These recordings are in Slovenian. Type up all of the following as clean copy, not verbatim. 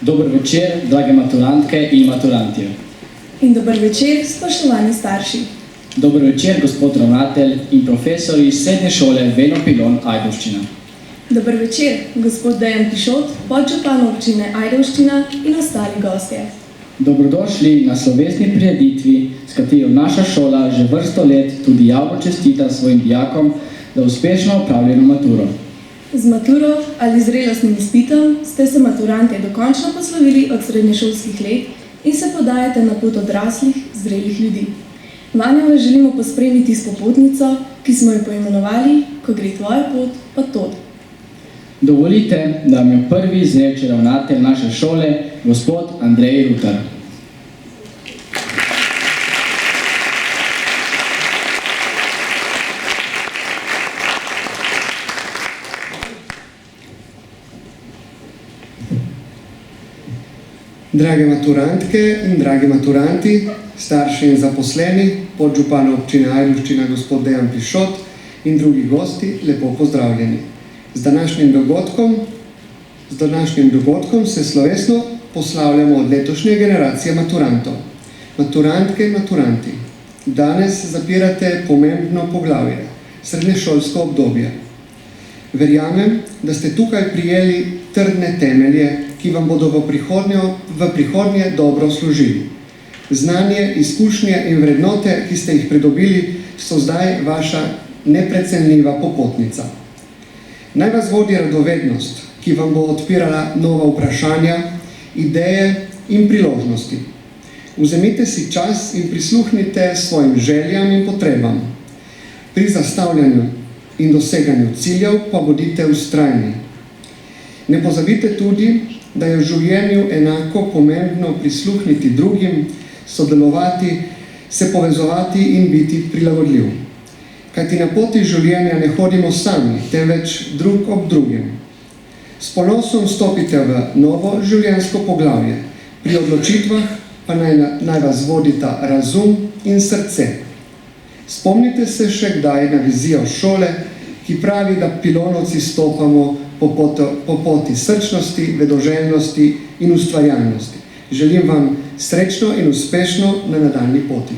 Dober večer, drage maturantke in maturanti. In dober večer, spoštovani starši. Dober večer, gospod ravnatelj in profesori iz srednje šole Veno Pilon Ajdovščina. Dober večer, gospod Dejan Pišot, podžupan občine Ajdovščina in ostali gostje. Dobrodošli na slovesni prireditvi, s katero naša šola že vrsto let tudi javno čestita svojim dijakom za uspešno opravljeno maturo. Z maturo ali zrelostnim izpitom ste se maturantje dokončno poslovili od srednješolskih let in se podajate na pot odraslih, zrelih ljudi. Vanjo vas želimo pospremiti s popotnico, ki smo jo poimenovali Ko gre tvoja pot, pa tod. Dovolite, da mi prvi izreče ravnatelj naše šole, gospod Andrej Rutar. Drage maturantke in dragi maturanti, starši in zaposleni, podžupan občine Ajdovščina gospod Dejan Pišot in drugi gosti, lepo pozdravljeni. Z današnjim dogodkom se slovesno poslavljamo od letošnje generacije maturantov. Maturantke in maturanti, danes zapirate pomembno poglavje, srednješolsko obdobje. Verjamem, da ste tukaj prijeli trdne temelje, ki vam bodo v prihodnje dobro služili. Znanje, izkušnje in vrednote, ki ste jih pridobili, so zdaj vaša neprecenljiva popotnica. Naj vas vodi radovednost, ki vam bo odpirala nova vprašanja, ideje in priložnosti. Vzemite si čas in prisluhnite svojim željam in potrebam. Pri zastavljanju in doseganju ciljev pa bodite vztrajni. Ne pozabite tudi, da je v življenju enako pomembno prisluhniti drugim, sodelovati, se povezovati in biti prilagodljiv. Kajti na poti življenja ne hodimo sami, temveč drug ob drugem. S ponosom stopite v novo življenjsko poglavje, pri odločitvah pa naj vas vodita razum in srce. Spomnite se še kdaj na vizijo šole, ki pravi, da pilonovci stopamo po poti srčnosti, vedoželjnosti in ustvarjalnosti. Želim vam srečno in uspešno na nadaljnji poti.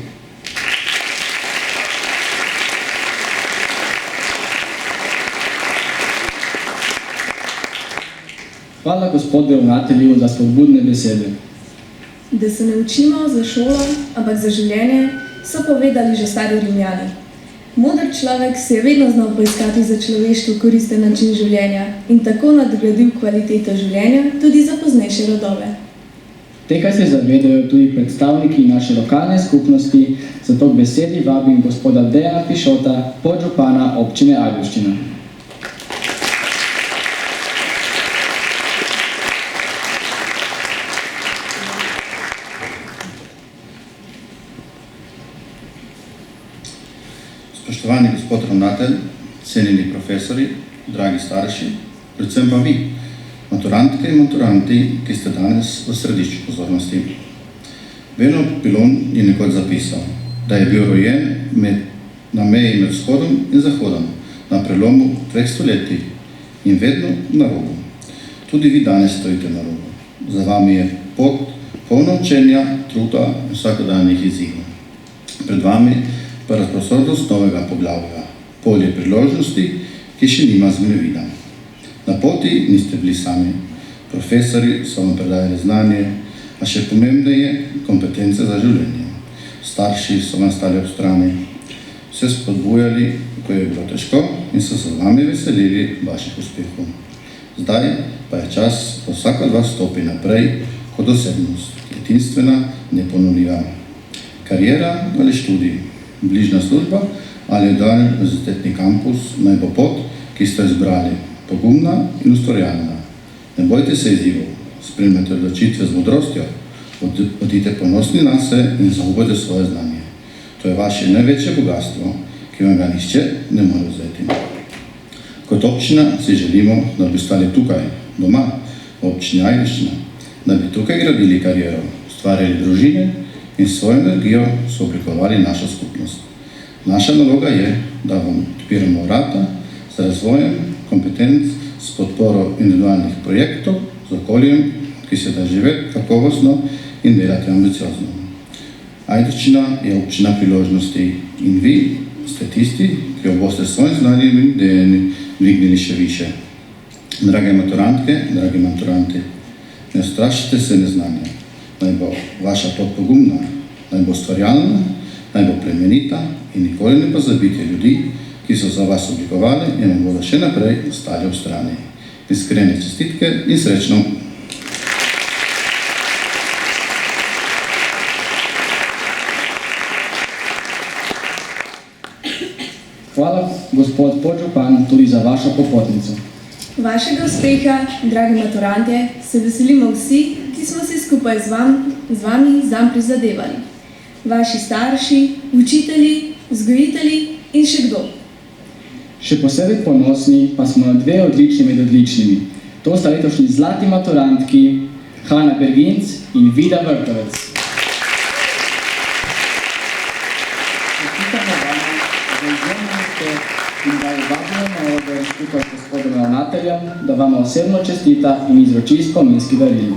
Hvala gospodu ravnatelju za spodbudne besede. Da se ne učimo za šolo, ampak za življenje, so povedali že stari Rimljani. Moder človek se je vedno znal poiskati za človeštvo koristen način življenja in tako nadgradil kvaliteto življenja tudi za poznejše rodove. Tega se zavedajo tudi predstavniki naše lokalne skupnosti, zato k besedi vabim gospoda Dejana Pišota, podžupana občine Ajdovščina. Spoštovani gospod ravnatelj, cenjeni profesori, dragi starši, predvsem pa vi, maturantke in maturanti, ki ste danes v središču pozornosti. Veno Pilon je nekoč zapisal, da je bil rojen na meji med vzhodom in zahodom, na prelomu 2 stoletij in vedno na robu. Tudi vi danes stojite na robu. Za vami je pot polna učenja, truda in vsakodnevnih izzivov. Pred vami pa razprosodnost novega poglavja, polje priložnosti, ki še nima zemljevida. Na poti niste bili sami. Profesori so vam predajali znanje, a še pomembneje kompetence za življenje. Starši so vam stali ob strani, se spodbujali, ko je bilo težko in so se z vami veselili vaših uspehov. Zdaj pa je čas, da vsak od vas stopi naprej kot osebnost, edinstvena, neponovljiva. Kariera ali študij, bližnja služba ali daljni univerzitetni kampus naj bo pot, ki ste izbrali, pogumna in ustvarjalna. Ne bojte se izzivov, sprejmete odločitve z modrostjo, bodite ponosni na se in zaupajte svoje znanje. To je vaše največje bogatstvo, ki vam ga nihče ne more vzeti. Kot občina si želimo, da bi stali tukaj, doma, v občini Ajdovščina, da bi tukaj gradili kariero, ustvarjali družine in s svojo energijo sooblikovali našo skupnost. Naša naloga je, da vam odpiramo vrata z razvojem kompetenc, s podporo individualnih projektov, z okoljem, ki se da živeti kakovostno in delati ambiciozno. Ajdovščina je občina priložnosti in vi ste tisti, ki jo boste s svojim znanjem in idejami dvignili še više. Drage maturantke, dragi maturanti, ne ustrašite se neznanja. Naj bo vaša pot pogumna, naj bo ustvarjalna, naj bo plemenita in nikoli ne pozabite ljudi, ki so za vas oblikovali in vam bodo še naprej ostali ob strani. Iskrene čestitke in srečno! Hvala, gospod podžupan, tudi za vašo popotnico. Vašega uspeha, dragi maturantje, se veselimo vsi, ki smo se skupaj z vami zanj prizadevali. Vaši starši, učitelji, vzgojitelji in še kdo. Še posebej ponosni pa smo na dve odlični med odličnimi. To sta letošnji zlati maturantki Hanna Berginc in Vida Vrtovec. Čestitamo vam za izjemno uspeh in da vabimo na oder skupaj s gospodom ravnateljem, da vam osebno čestita in izroči spominski darili.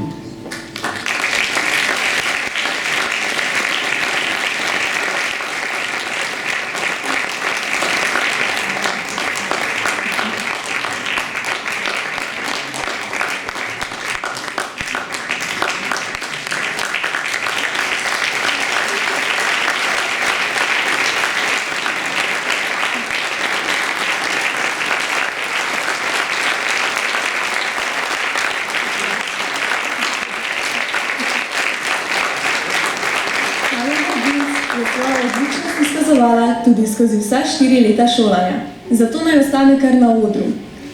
Tudi skozi vsa 4 leta šolanja. Zato naj ostane kar na odru.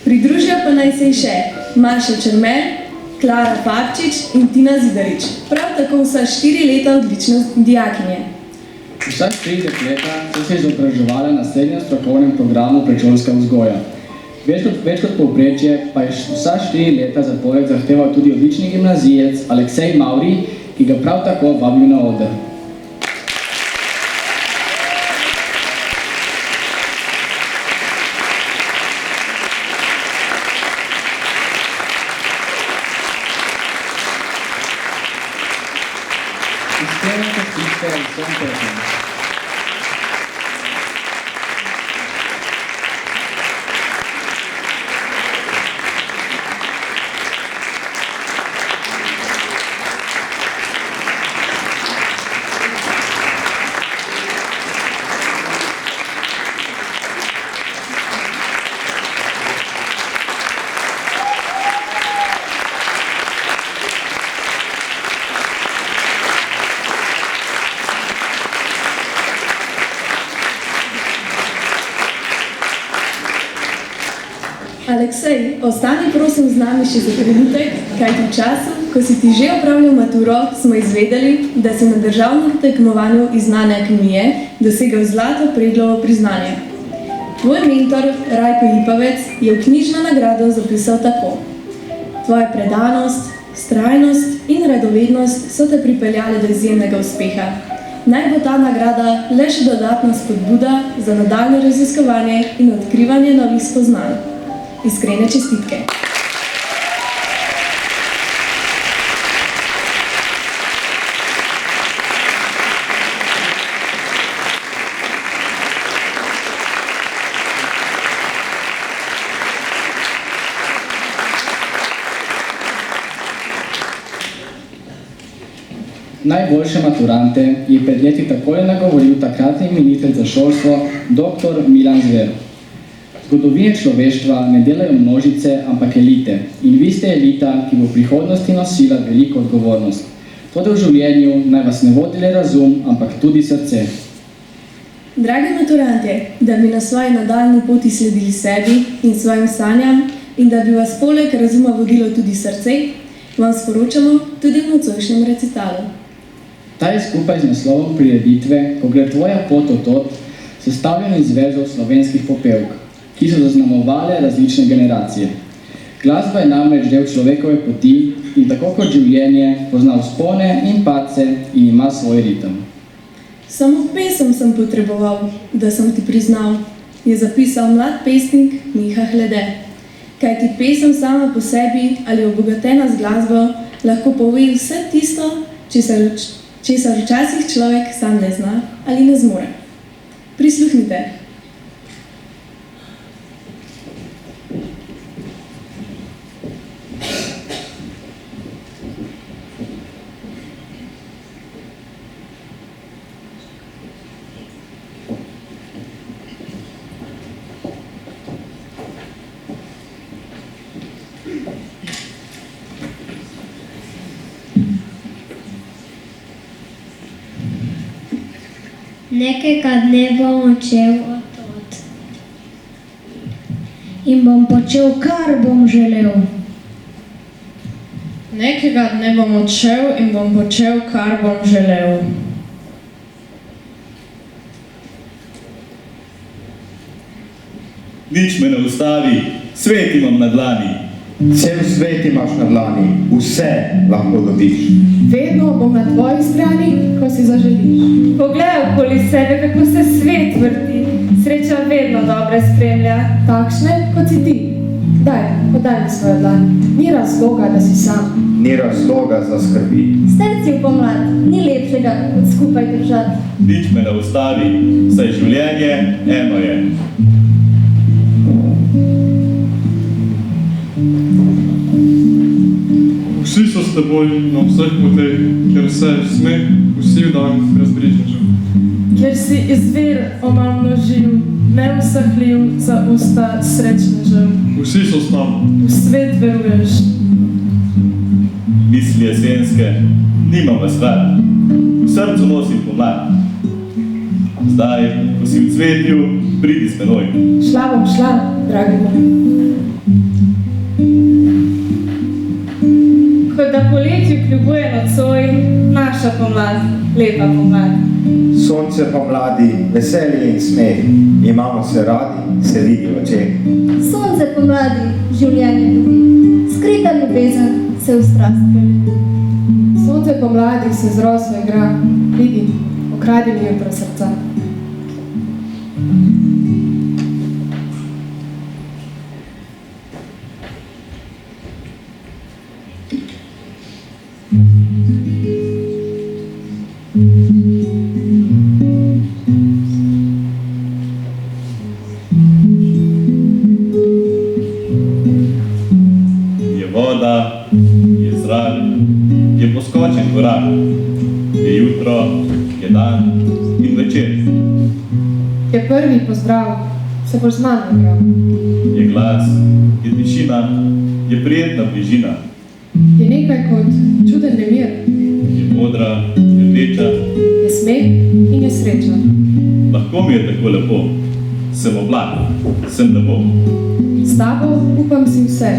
Pridružijo pa naj se še Maša Čermer, Klara Papčič in Tina Zidarič. Prav tako vsa 4 leta odlične dijakinje. Vsa 4 leta so se izobraževala na srednjem strokovnem programu predšolska vzgoja. Več kot povprečje pa je vsa 4 leta zapored zahteval tudi odlični gimnazijec Aleksej Mavri, ki ga prav tako vabim na oder. Aleksej, ostani prosim z nami še za trenutek, kajti v času, ko si ti že opravljal maturo, smo izvedeli, da si na državnem tekmovanju iz znane akademije dosegel zlato Preglovo priznanje. Tvoj mentor, Rajko Lipavec, je v knjižno nagrado zapisal tako: Tvoja predanost, vztrajnost in radovednost so te pripeljali do izjemnega uspeha. Naj bo ta nagrada le še dodatna spodbuda za nadaljnje raziskovanje in odkrivanje novih spoznanj. Iskrene čestitke. Najboljše maturante je pred leti takole nagovoril takratni minister za šolstvo dr. Milan Zver. Zgodovine človeštva ne delajo množice, ampak elite. In vi ste elita, ki bo v prihodnosti nosila veliko odgovornost. Toda v življenju naj vas ne vodi le razum, ampak tudi srce. Dragi maturantje, da bi na svoji nadaljni poti sledili sebi in svojim sanjam in da bi vas poleg razuma vodilo tudi srce, vam sporočamo tudi v nocojšnjem recitalu. Ta je skupaj z naslovom prireditve, ko gre tvoja pot od tod, sestavljen iz verzov slovenskih popevk, ki so zaznamovale različne generacije. Glasba je namreč del človekove poti in tako kot življenje pozna vzpone in padce in ima svoj ritem. Samo pesem sem potreboval, da sem ti priznal, je zapisal mlad pesnik Miha Hlede. Kajti pesem sama po sebi ali obogatena z glasbo lahko pove vse tisto, česar včasih človek sam ne zna ali ne zmore. Prisluhnite. Nekega dne bom odšel od tod in bom počel, kar bom želel. Nekega dne bom odšel in bom počel, kar bom želel. Nič me ne ustavi, svet imam na dlani. Cel svet imaš na dlani, vse lahko dobiš. Vedno bom na tvoji strani, ko si zaželiš. Poglej okoli sebe, kako se svet vrti. Sreča vedno dobre spremlja. Takšne, kot si ti. Podaj mi svojo dlan. Ni razloga, da si sam. Ni razloga za skrbi. Strci v pomlad, ni lepšega, kot skupaj držati. Nič me ne ustavi, saj življenje eno je. Vsi so s teboj na vseh poteh, ker se smeh vsi dan razbrižnežev. Ker si izvir omamno živ, neusahljiv za usta srečnežev. Vsi so s tam. V svet veruješ. Misli jesenske, nimam vas rad. V srcu nosim pomlad. Zdaj, ko si v cvetju, pridi s menoj. Šla bom, dragi moj. Kot da poletju kljubuje nocoj, naša pomlad, lepa pomlad. Sonce pomladi, veselje in smeh, imamo se radi, se vidi v očeh. Sonce pomladi, življenje ljudi, skrita ljubezen se v strast preleti. Sonce pomladi se z roso igra, pridi, okradi mi jutro srca. Je voda, je zrak, je poskočen korak, je jutro, je dan in večer. Je prvi pozdrav, se boš z mano igral. Je glas, je tišina, je prijetna bližina. Je nekaj kot čuden nemir. Je modra, je rdeča. Je smeh in je sreča. Lahko mi je tako lepo. Sem oblak, sem nebo. S tabo upam si vse.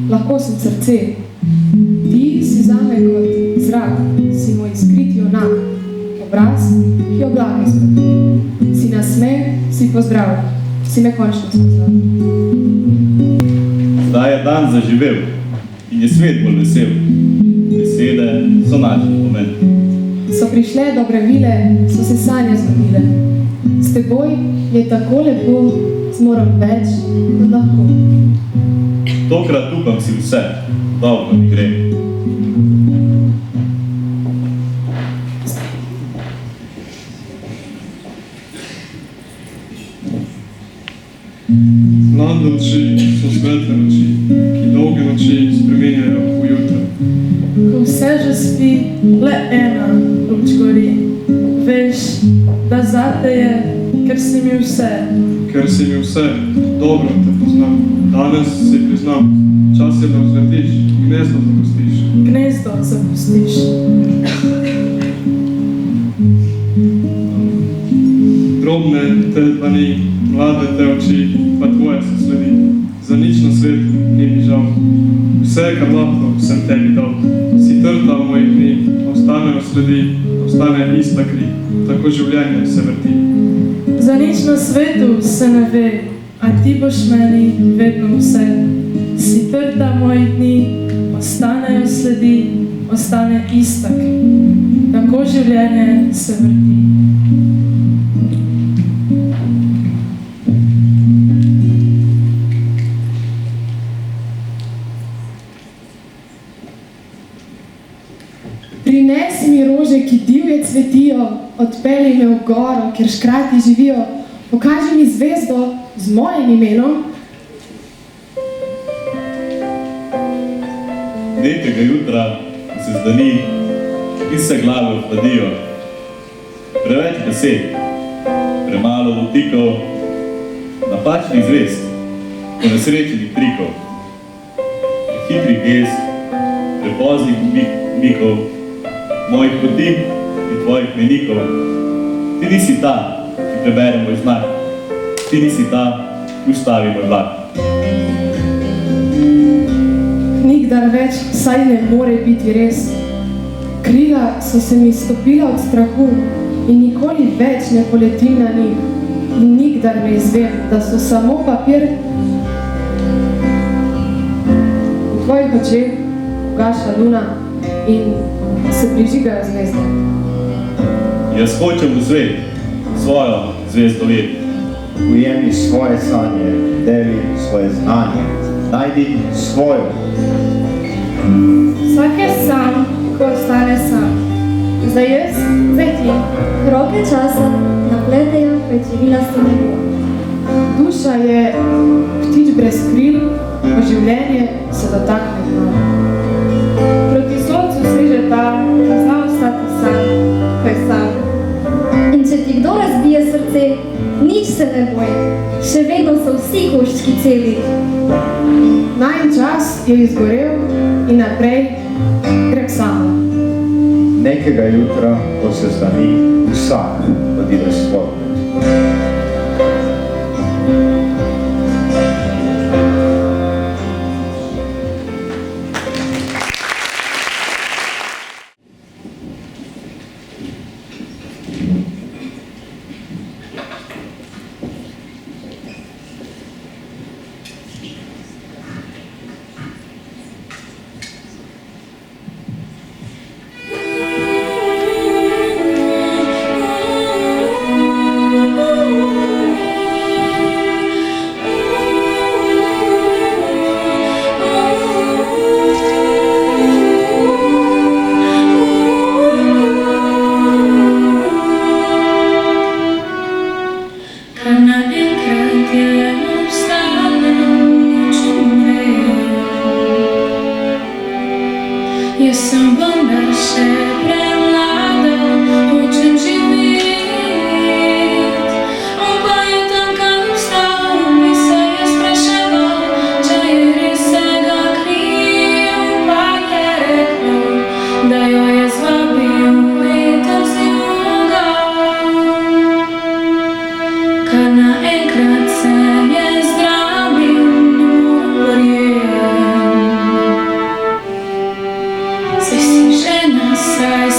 Lahko sem srce. Ti si zame kot zrak, si moj skriti junak. Obraz, ki oblake skrbi. Si nasmeh, si pozdrav. Si me končno spoznal. Zdaj je dan zaživel in je svet bolj vesel. Besede so naši pomen. So prišle dobre vile, so se sanje zgodile. S teboj je tako lepo, zmoram več kot lahko. Tokrat upam si vse, dobro mi gre. Mlade noči so svetle noči, ki dolge noči spremenjajo v jutro. Ko vse že spi, le ena zate je, ker si mi vse. Ker si mi vse, dobro te poznam. Danes si priznam, čas je, da vzletiš, gnezdo zapustiš. Gnezdo zapustiš. Drobne te dlani, mlade te oči, pa tvoje se sledi. Za nič na svetu ni mi žal. Vse, kar lahko, sem tebi dal. Si trta v mojih dni, ostanejo sledi, ostane ista kri. Tako življenje se vrti. Za nič na svetu se ne ve, a ti boš meni vedno vse. Si trta mojih dni, ostanejo sledi, ostane ista kri. Tako življenje se vrti. Prinesi mi rože, ki divje cvetijo, odpelji me v goro, kjer škrati živijo, pokaži mi zvezdo z mojim imenom. Nekega jutra se zdani in se glave ohladijo. Preveč besed, premalo dotikov, napačnih zvezd, ponesrečenih trikov, hitrih gest, prepoznih umikov, mojih poti in tvojih menikov. Ti nisi ta, ki prebere moj znak. Ti nisi ta, ki ustavi moj vlak. Nikdar več vsaj ne more biti res. Krila so se mi stopila od strahu in nikoli več ne poletim na njih. In nikdar ne izvem, da so samo papir. V tvojih očeh ugaša luna in se prižigajo zvezde. Jaz hočem v svet, svojo zvezdo ved. Ujemi svoje sanje, deli svoje znanje, najdi svojo. Vsak je sam, ko ostane sam. Zdaj jaz, zdaj ti. Roke časa napletejo pečevilasto nebo. Duša je ptič brez kril, pa življenje se dotakne dna. Proti soncu seže ta, ki zna ostati sam, ko je sam. In če ti kdo razbije srce, nič se ne boj, še vedno so vsi koščki celi. Najin čas je izgorel in naprej gre k sama. Nekega jutra, ko se zdani, vsak odide svoj pot. Sai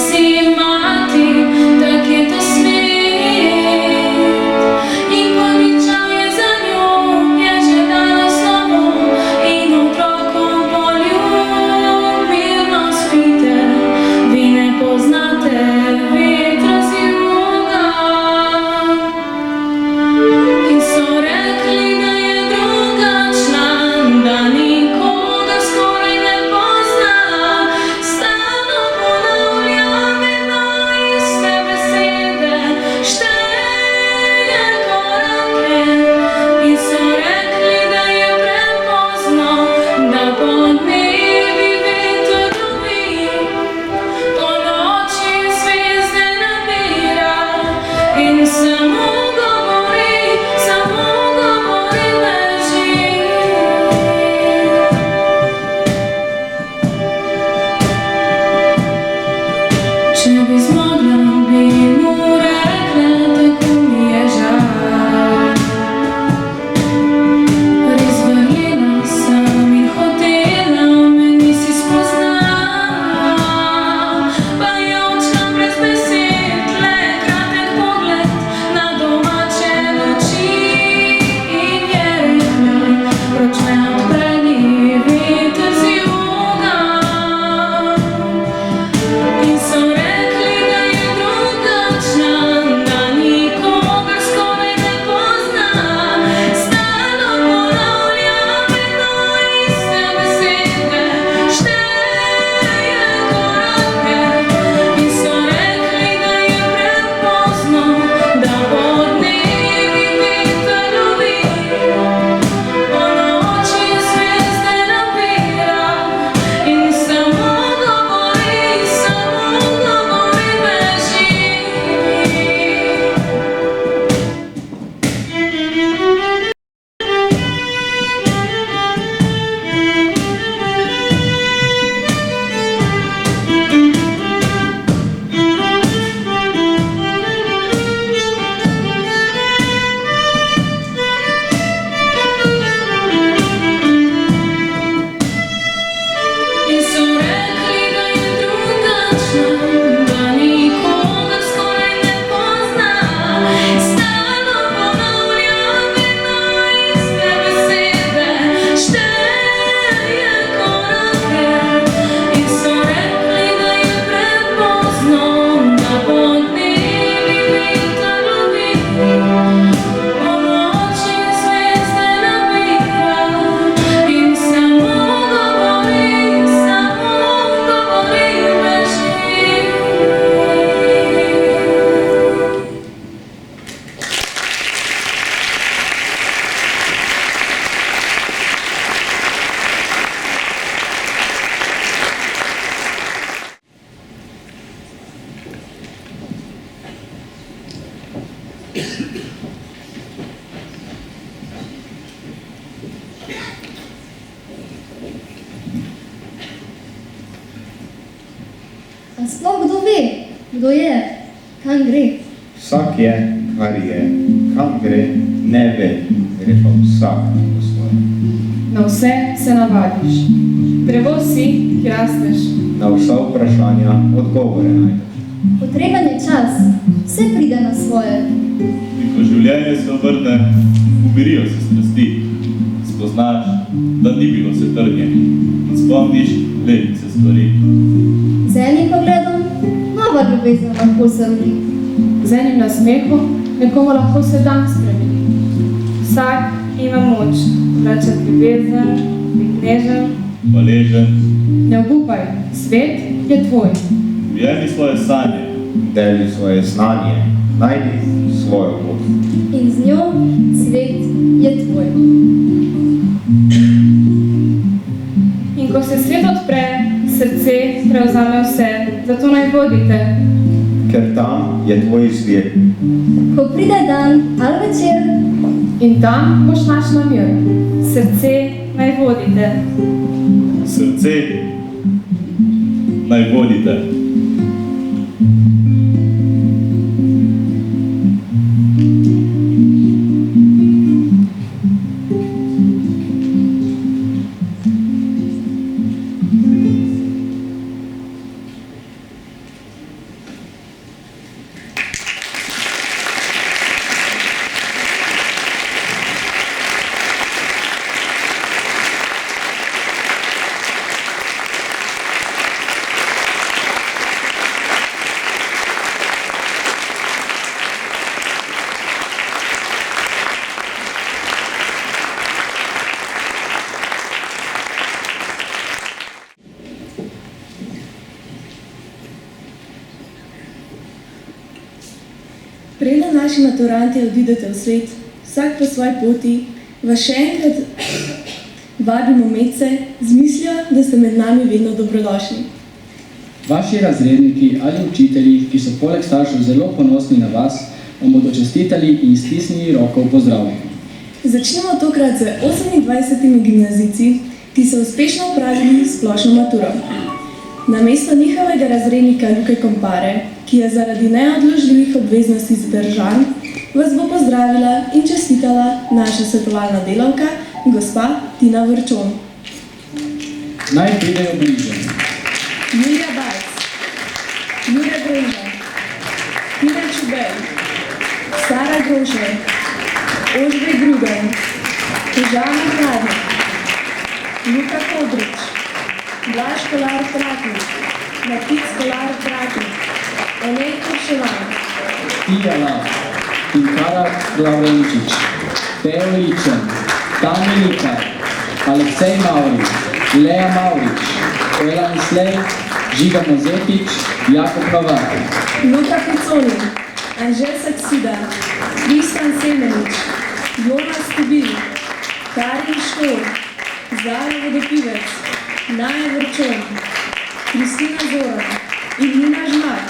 A sploh kdo ve, kdo je, kam gre? Vsak je, kar je, kam gre, ne ve, gre pa vsak po svoje. Na vse se navadiš. Drevo si, ki rasteš. Na vsa vprašanja odgovore najdeš. Potreben je čas, vse pride na svoje. In ko življenje se obrne, umirijo se strasti. Spoznaš, da ni bilo vse trnjeno in spomniš lepice stvari. Z enim pogledom nova ljubezen lahko se rodi. Z enim nasmehom nekomu lahko se dan spremeni. Vsak ima moč, vračati ljubezen, biti nežen. Hvaležen, Ne obupaj, svet je tvoj. ujemi svoje sanje, Deli svoje znanje, najdi svojo pot. In z njo svet je tvoj. In ko se svet odpre, srce prevzame vse, zato naj vodite. Ker tam je tvoj izvir. Ko pride dan ali večer, In tam boš našla mir. Srce naj vodite. srce naj vodite. Preden naši maturanti odidete v svet, vsak po svoji poti, vas še enkrat vabimo medse z mislijo, da ste med nami vedno dobrodošli. Vaši razredniki ali učitelji, ki so poleg staršev zelo ponosni na vas, vam bodo čestitali in stisnili roko v pozdrav. Začnemo tokrat z 28 gimnazijci, ki so uspešno opravili splošno maturo. Namesto njihovega razrednika Luke Kompare, ki je zaradi neodložljivih obveznosti zadržan, vas bo pozdravila in čestitala naša svetovalna delavka, gospa Tina Vrčon. Naj pridejo bliže. Julija Bajc, Jure Gromža, Tina Čubej, Sara Grošer, Ožbej Gruben, Težana Hradnik, Luka Kodrič, Blaž Kolar Tratnik, Matic Kolar Tratnik, Enej Kurševan, Tija Lav, Tinkara Glavrenčič, Teo Ličen, Tami Likar, Aleksej Mavrič, Lea Mavrič, Elan Slej, Žiga Mozekič, Jakob Novak, Luka Piconi, Anže Saksida, Tristan Semenič, Jonas Kubil, Karin Štor, Zara Vodopivec, Naja Vrčon, Kristina Zoran in Nina Žmak.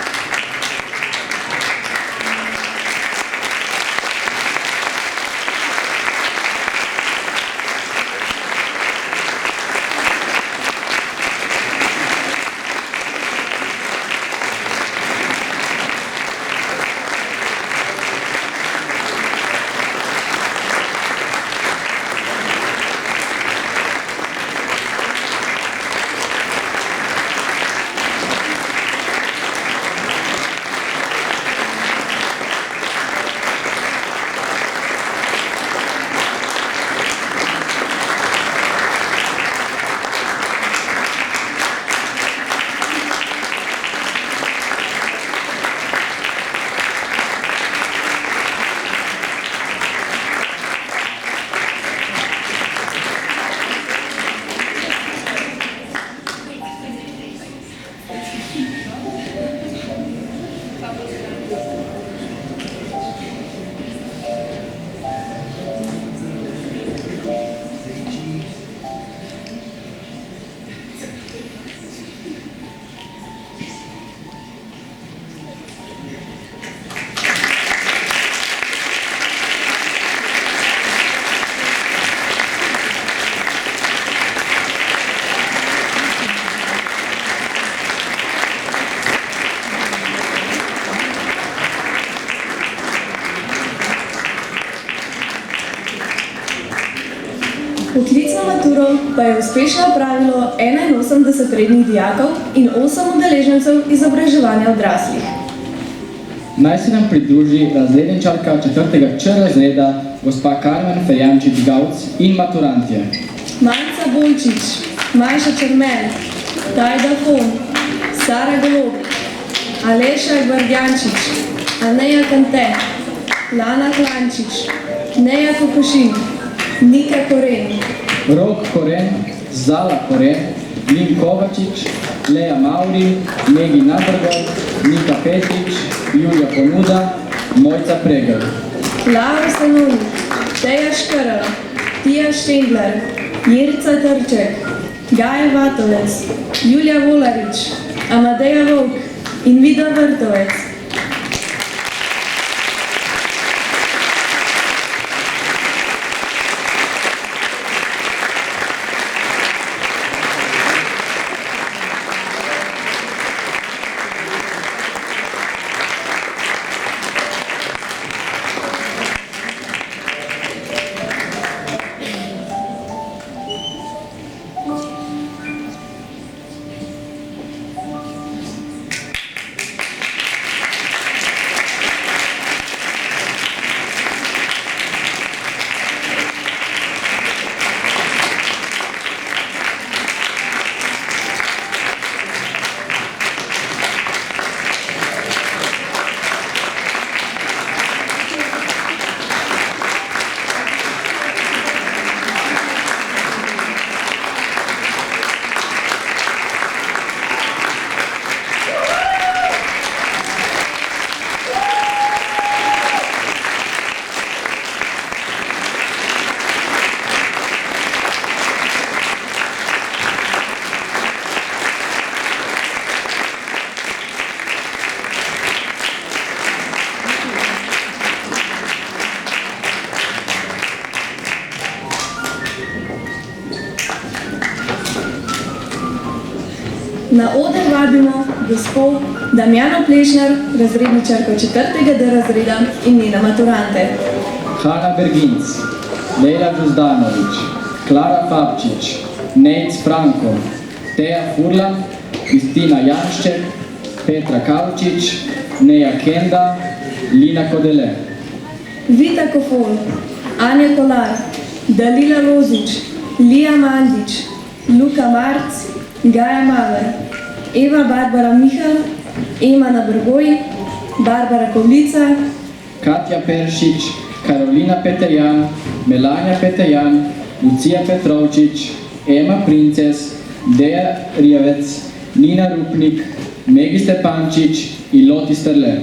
pa je uspešno opravilo 81 rednih dijakov in 8 udeležencev izobraževanja odraslih. Naj se nam pridruži razredničarka 4. Č razreda, gospa Karmen Ferjančič-Gauc in maturantje. Manca Bolčič, Majša Čermel, Tajda Fon, Sara Golob, Aleša Gvardjančič, Aneja Kante, Lana Klančič, Neja Kokošin, Nika Koren, Rok Koren, Zala Koren, Lin Kovačič, Leja Mauri, Megi Nabrgov, Nika Petrič, Julija Ponuda, Mojca Pregel. Laura Stanovnik, Teja Škrl, Tija Štendler, Jerica Trček, Gaja Vatovec, Julija Volarič, Amadeja Volk in Vida Vrtovec. Na oder vabimo gospo Damjano Plešner, razredničarko 4. D razreda in njena maturante. Hanna Berginc, Leila Đuzdanović, Klara Fabčić, Nejc Franko, Teja Furlan, Kristina Janšček, Petra Kavčić, Neja Kenda, Lina Kodele. Vita Kofol, Anja Kolar, Dalila Lozič, Lija Mandić, Luka Marc, Gaja Maver, Eva Barbara Mihal, Ema Nabrgoj, Barbara Kovlica, Katja Peršič, Karolina Peterjan, Melanja Peterjan, Lucija Petrovčič, Ema Princes, Deja Rijavec, Nina Rupnik, Megi Stepančič in Loti Strle.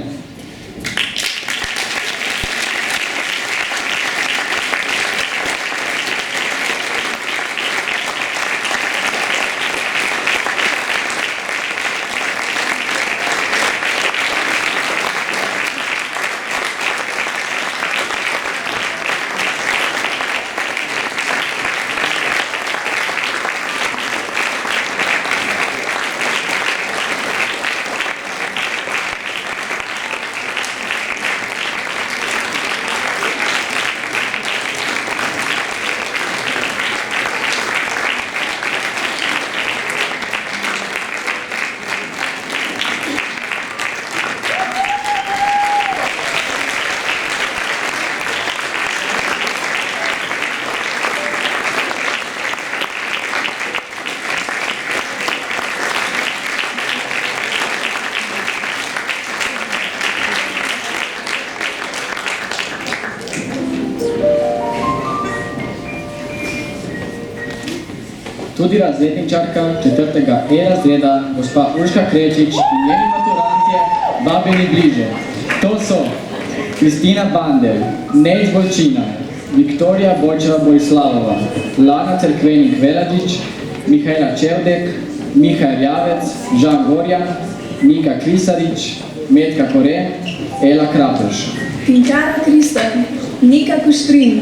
Tudi razredničarka 4. E razreda, gospa Urška Krečič in njeni maturantje vabljeni bliže. To so Kristina Bandel, Nejc Bolčina, Viktorija Bojčeva Bojslavova, Lana Cerkvenik-Veladič, Mihajla Čevdek, Miha Rjavec, Žan Gorjan, Nika Krisarič, Metka Kore, Ela Krapeš. Tinkara Kristan, Nika Kuštrin,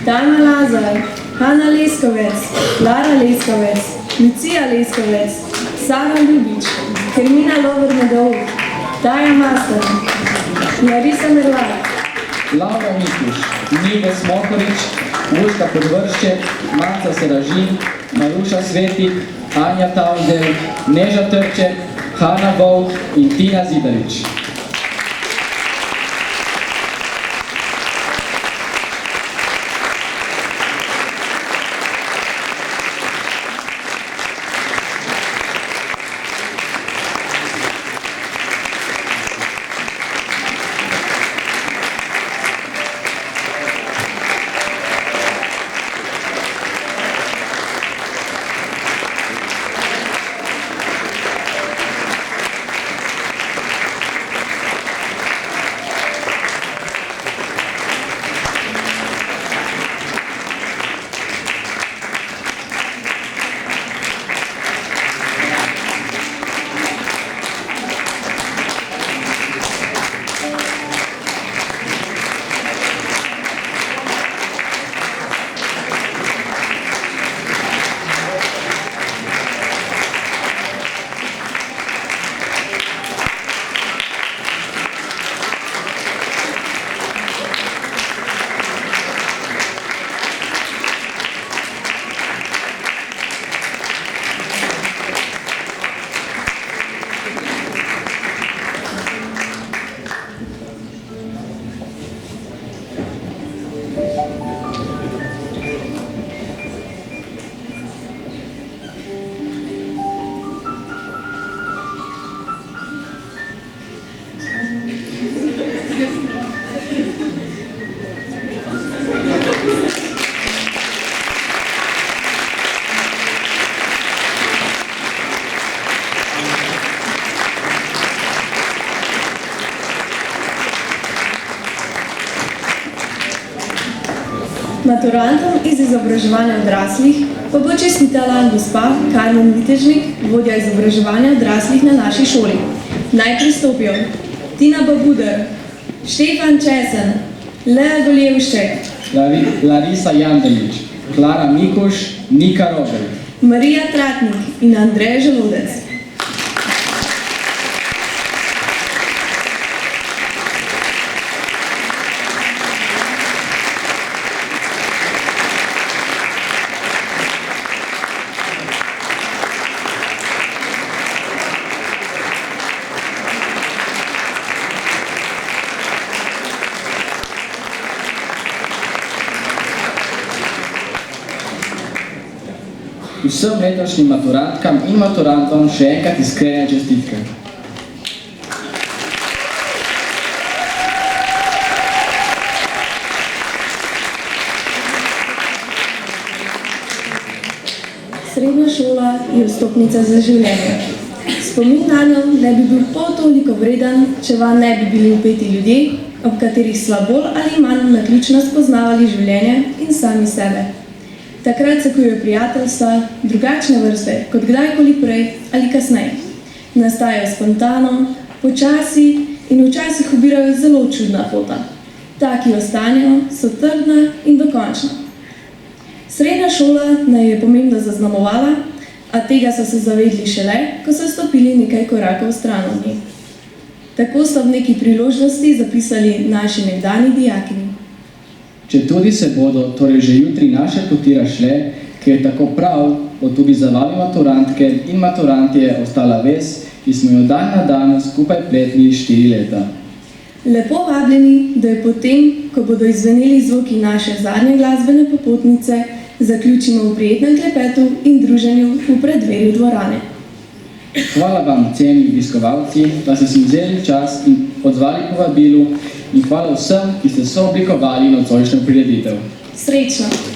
Tana Lazar, Hanna Leskovec, Lara Leskovec, Lucija Leskovec, Sara Ljubič, Hermina Lover-Medov, Taja Master, Larisa Merlak, Laura Mikuš, Nive Smokorič, Urška Podvršček, Marca Seražin, Maruša Svetik, Anja Tauzel, Neža Trček, Hanna Volk in Tina Zidarič. Maturantom iz izobraževanja odraslih pa bo čestitala gospa Karmen Vitežnik, vodja izobraževanja odraslih na naši šoli. Naj pristopijo Tina Babuder, Štefan Česen, Lea Goljevšček, Larisa Jandelič, Klara Mikuš, Nika Rožek, Marija Tratnik in Andrej Želodec. Vsem letošnjim maturantkam in maturantom še enkrat iskrene čestitke. Srednja šola je vstopnica za življenje. Spomin nanjo ne bi bil pol toliko vreden, če vam ne bi bili vpeti ljudje, ob katerih sva bolj ali manj naključno spoznavali življenje in sami sebe. Takrat se kujejo prijateljstva, drugačne vrste, kot kdajkoli prej ali kasneje. Nastajajo spontano, počasi in včasih ubirajo zelo čudna pota. Ta, ki ostanejo, so trdna in dokončna. Srednja šola naj je pomembno zaznamovala, a tega so se zavedli šele, ko so stopili nekaj korakov stran od nje. Tako so v neki priložnosti zapisali naši nekdanji dijakini. Če tudi se bodo, torej že jutri naše poti razšle, ker je tako prav, bo tudi za vami maturantke in maturantje ostala vez, ki smo jo dan na dan skupaj pletli 4 leta. Lepo vabljeni, da je potem, ko bodo izzveneli zvoki naše zadnje glasbene popotnice, zaključimo v prijetnem klepetu in druženju v predverju dvorane. Hvala vam, cenjeni obiskovalci, da ste si vzeli čas in odzvali povabilu in hvala vsem, ki ste sooblikovali nocojšnjo prireditev. Srečno!